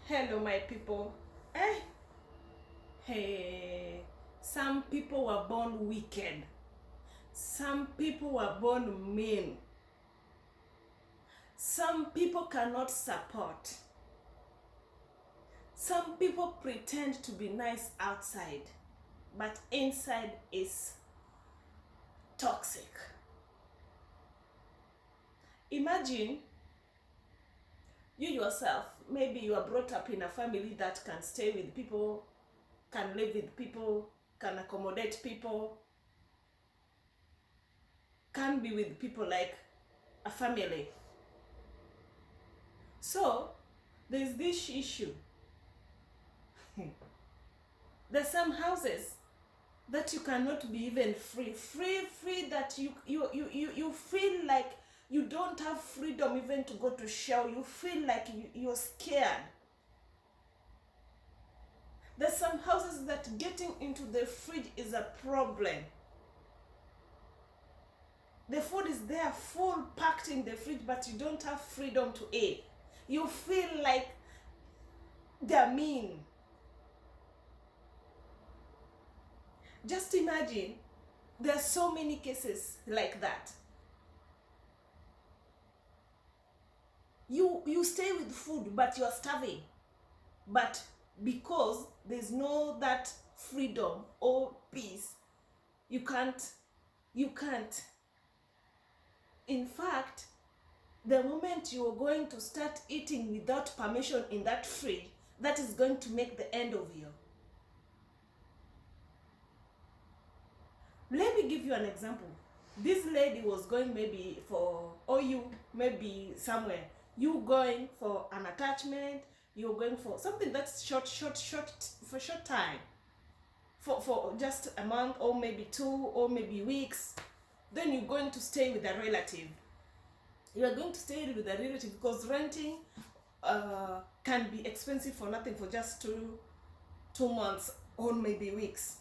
Hello, my people. Hey, some people were born wicked. Some people were born mean. Some people cannot support. Some people pretend to be nice outside, but inside is toxic. Imagine you yourself, maybe you are brought up in a family that can stay with people, can live with people, can accommodate people, can be with people like a family. So there's this issue. There's some houses that you cannot be even free that you feel like you don't have freedom even to go to shower. You feel like you're scared. There's some houses that getting into the fridge is a problem. The food is there full packed in the fridge, but you don't have freedom to eat. You feel like they're mean. Just imagine, there are so many cases like that. You stay with food, but you're starving. But because there's no that freedom or peace, you can't. In fact, the moment you are going to start eating without permission in that fridge, that is going to make the end of you. Let me give you an example. This lady was going maybe for, or you maybe somewhere, you going for an attachment, you're going for something that's short for short time, for just a month or maybe 2 or maybe weeks. Then you're going to stay with a relative. You're going to stay with a relative because renting can be expensive for nothing, for just 2 months or maybe weeks,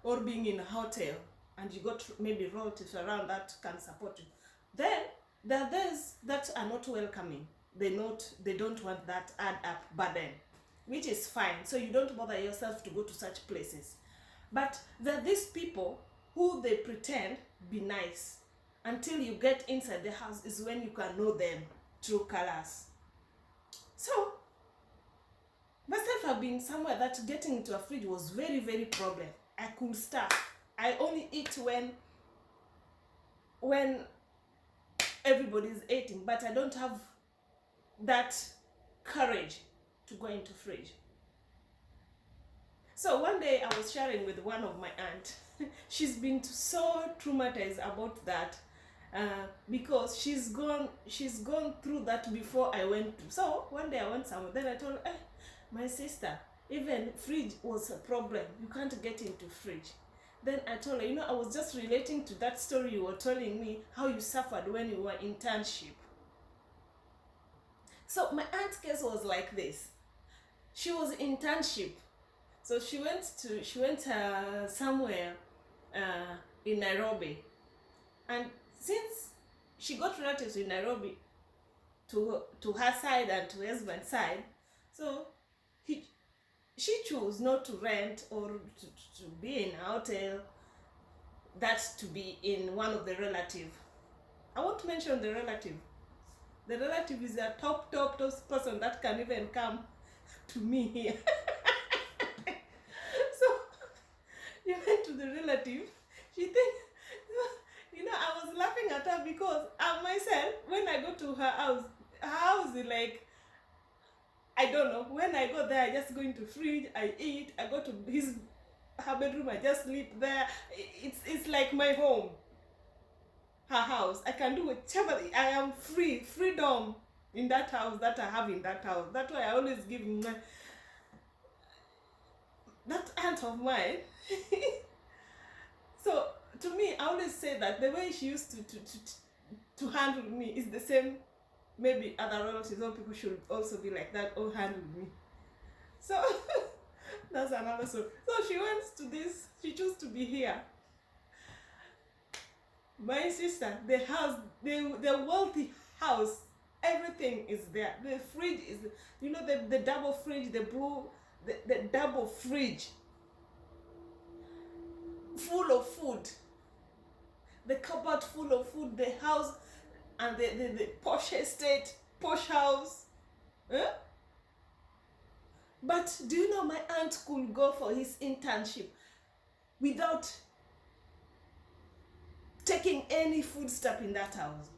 or being in a hotel and you got maybe relatives around that can support you. Then there are those that are not welcoming. They don't want that add up burden, which is fine. So you don't bother yourself to go to such places. But there are these people who they pretend be nice. Until you get inside the house is when you can know them true colors. So myself, have been somewhere that getting into a fridge was very problem. I could starve. I only eat when everybody's eating, but I don't have that courage to go into fridge. So one day I was sharing with one of my aunt. She's been so traumatized about that because she's gone through that before I went to. So one day I went somewhere, then I told her, my sister, even fridge was a problem. You can't get into fridge. Then I told her, I was just relating to that story you were telling me, how you suffered when you were in internship. So my aunt's case was like this. She was in internship. So she went somewhere in Nairobi. And since she got relatives in Nairobi to her side and to her husband's side, so she chose not to rent or to be in a hotel, that to be in one of the relative. I won't mention the relative. The relative is a top person that can even come to me here. So you went to the relative. She thinks, I was laughing at her because myself, when I go to her house is like, I don't know. When I go there, I just go into fridge, I eat. I go to her bedroom, I just sleep there. It's like my home. Her house. I can do whichever. I am freedom in that house that I have in that house. That's why I always give that aunt of mine. So to me, I always say that the way she used to handle me is the same. Maybe other relatives or people should also be like that or handle me. So that's another story. So she went to this, she chose to be here. My sister, the wealthy house Everything is there. The fridge is, the double fridge, the double fridge full of food, the cupboard full of food, the house, and the posh estate, posh house. Huh? But do you know, my aunt could go for his internship without taking any food stuff in that house.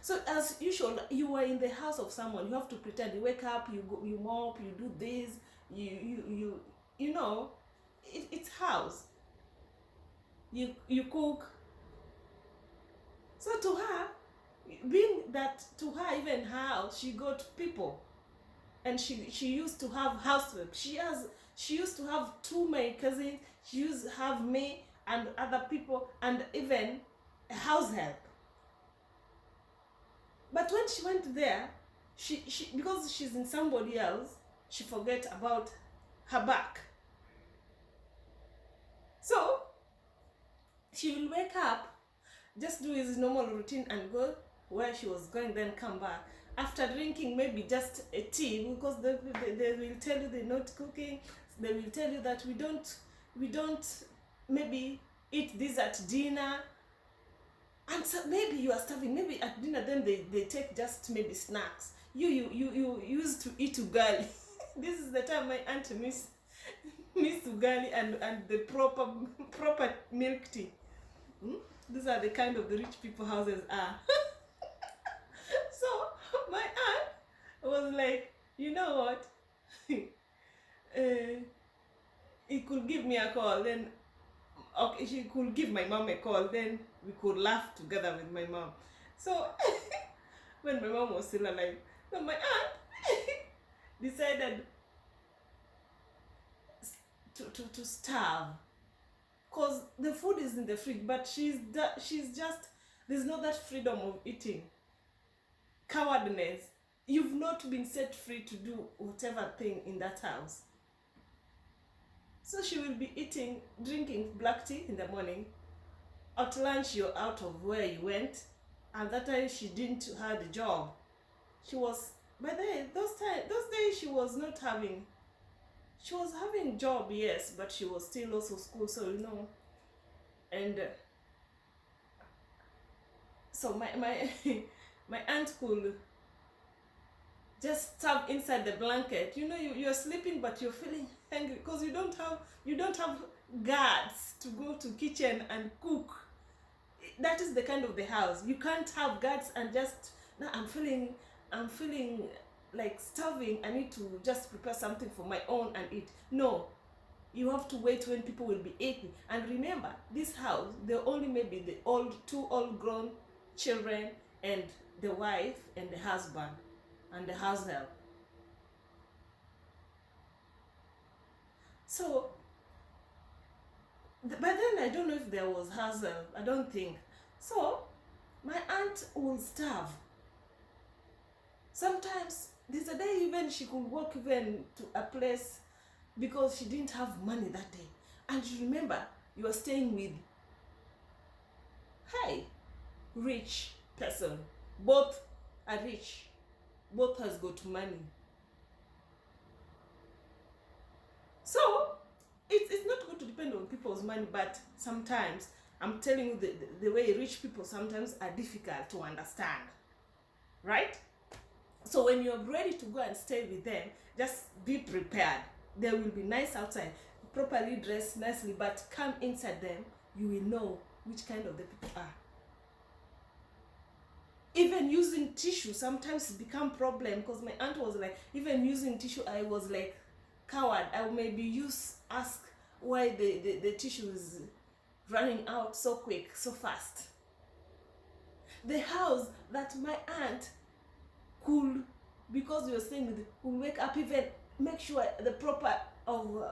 So as usual, you are in the house of someone, you have to pretend. You wake up, you go, you mop, you do this, you know, it's house. You cook. So to her, being that to her, even her house, she got people, and she used to have housework. She used to have two my cousins. She used to have me and other people, and even a house help. But when she went there, she because she's in somebody else, she forget about her back. So she will wake up, just do his normal routine and go where she was going, then come back. After drinking maybe just a tea, because they will tell you they're not cooking. They will tell you that we don't maybe eat this at dinner. And so maybe you are starving. Maybe at dinner then they take just maybe snacks. You used to eat ugali. This is the time my aunt miss ugali and the proper milk tea. These are the kind of the rich people houses are. So my aunt was like, you know what? He could give me a call, then okay, she could give my mom a call, then we could laugh together with my mom. So when my mom was still alive, so my aunt decided to starve, because the food is in the fridge, but she's just, there's not that freedom of eating. Cowardness. You've not been set free to do whatever thing in that house. So she will be drinking black tea in the morning. At lunch, you're out of where you went, and that time she didn't have the job. She was, by those days she was not having. She was having job, yes, but she was still also school, so and so my my aunt could just stab inside the blanket. You're sleeping, but you're feeling hungry because you don't have guards to go to kitchen and cook. That is the kind of the house. You can't have guards and just, now I'm feeling like starving, I need to just prepare something for my own and eat. No, you have to wait when people will be eating. And remember, this house, there only maybe the two old grown children and the wife and the husband and the house help. So but then I don't know if there was house help. I don't think so. My aunt will starve. Sometimes there's a day even she could walk even to a place because she didn't have money that day. And you remember, you are staying with rich person. Both are rich. Both has got money. So it's not going to depend on people's money, but sometimes I'm telling you the way rich people sometimes are difficult to understand, right? So when you're ready to go and stay with them, just be prepared. They will be nice outside, properly dressed nicely, but come inside them, you will know which kind of the people are. Even using tissue sometimes become problem, because my aunt was like, even using tissue, I was like coward. I will maybe ask why the tissue is running out so quick, so fast. The house that my aunt could, because we were staying with, would wake up, even make sure the proper of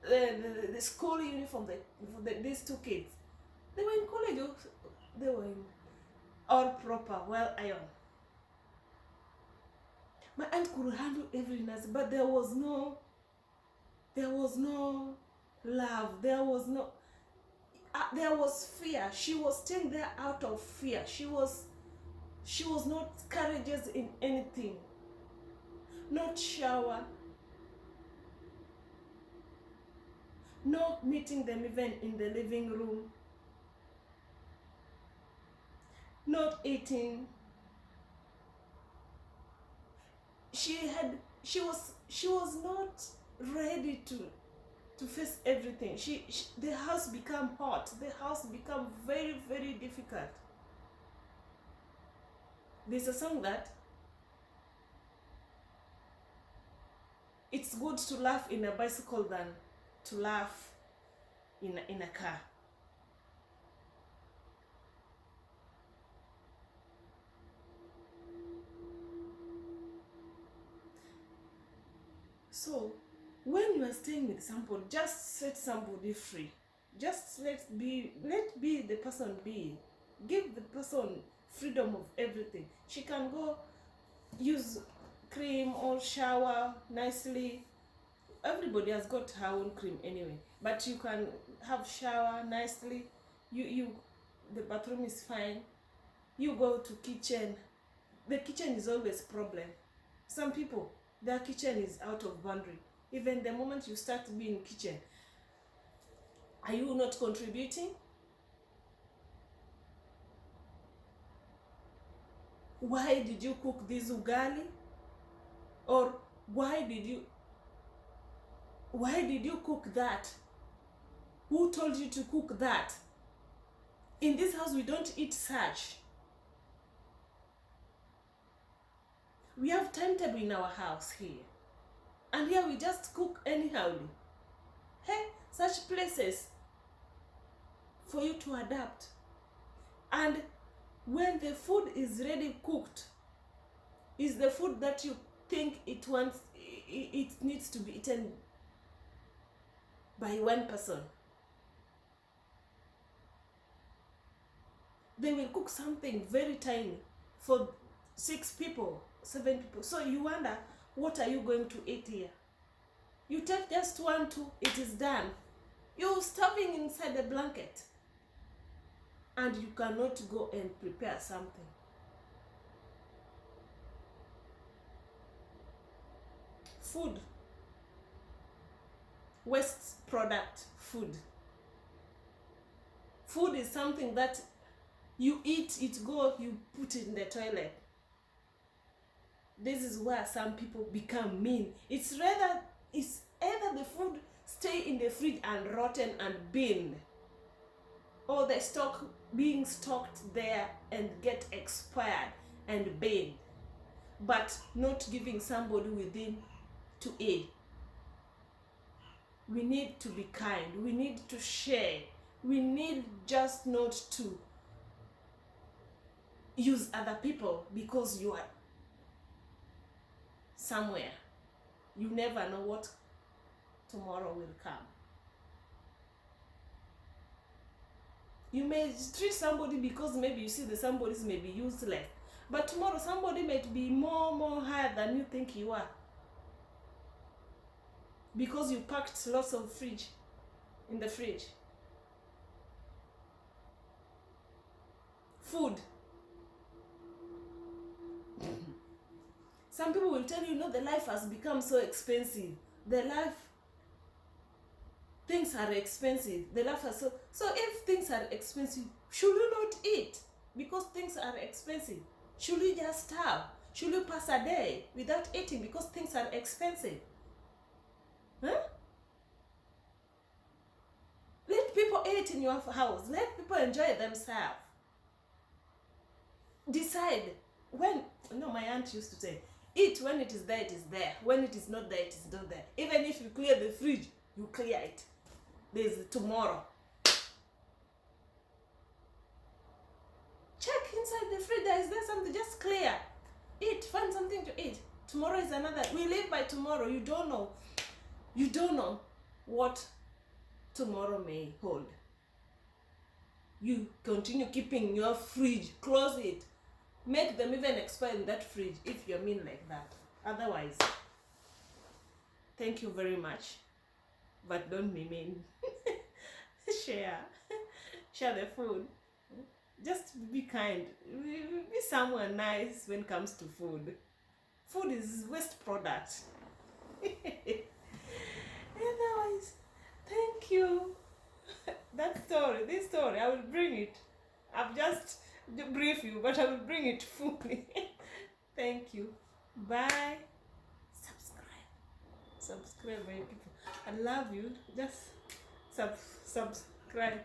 the school uniform for these two kids. They were in college, they were in all proper, well ironed. My aunt could handle every night, but there was no love. There was fear. She was staying there out of fear. She was She was not courageous in anything. Not shower. Not meeting them even in the living room. Not eating. She was not ready to face everything. The house became hot. The house became very, very difficult. There's a song that it's good to laugh in a bicycle than to laugh in a car. So when you are staying with somebody, just set somebody free. Just let be the person be. Give the person freedom of everything. She can go use cream or shower nicely. Everybody has got her own cream anyway, but you can have shower nicely. You the bathroom is fine. You go to kitchen. The kitchen is always problem. Some people, their kitchen is out of boundary. Even the moment you start being kitchen, are you not contributing? Why did you cook this ugali? Or why did you cook that? Who told you to cook that? In this house we don't eat such. We have timetable in our house here, and here we just cook anyhow. Hey, such places for you to adapt. And when the food is ready cooked, is the food that you think it needs to be eaten by one person. They will cook something very tiny for 6 people, 7 people. So you wonder, what are you going to eat here? You take just 1, 2, it is done. You're starving inside the blanket, and you cannot go and prepare something. Food, waste product, food. Food is something that you eat, it go, you put it in the toilet. This is where some people become mean. It's either the food stay in the fridge and rotten and bin, or the stock being stocked there and get expired and bin, but not giving somebody within to eat. We need to be kind. We need to share. We need just not to use other people because you are somewhere. You never know what tomorrow will come. You may treat somebody because maybe you see that somebody's may be useless, but tomorrow somebody may be more higher than you think you are, because you packed lots of fridge in the fridge. Food. Some people will tell you, the life has become so expensive. Things are expensive. The life has so if things are expensive, should you not eat because things are expensive? Should you just starve? Should you pass a day without eating because things are expensive? Huh? Let people eat in your house. Let people enjoy themselves. Decide when. No, my aunt used to say, eat when it is there, it is there. When it is not there, it is not there. Even if you clear the fridge, you clear it. There's tomorrow. Check inside the fridge. Is there something? Just clear. Eat. Find something to eat. Tomorrow is another. We live by tomorrow. You don't know. You don't know what tomorrow may hold. You continue keeping your fridge. Close it. Make them even expire in that fridge if you're mean like that. Otherwise, thank you very much, but don't be mean. Share the food. Just be kind. Be someone nice when it comes to food. Food is waste product. Otherwise, thank you. This story, I will bring it. I've just brief you, but I will bring it fully. Thank you. Bye. Subscribe, my people. I love you. Just subscribe.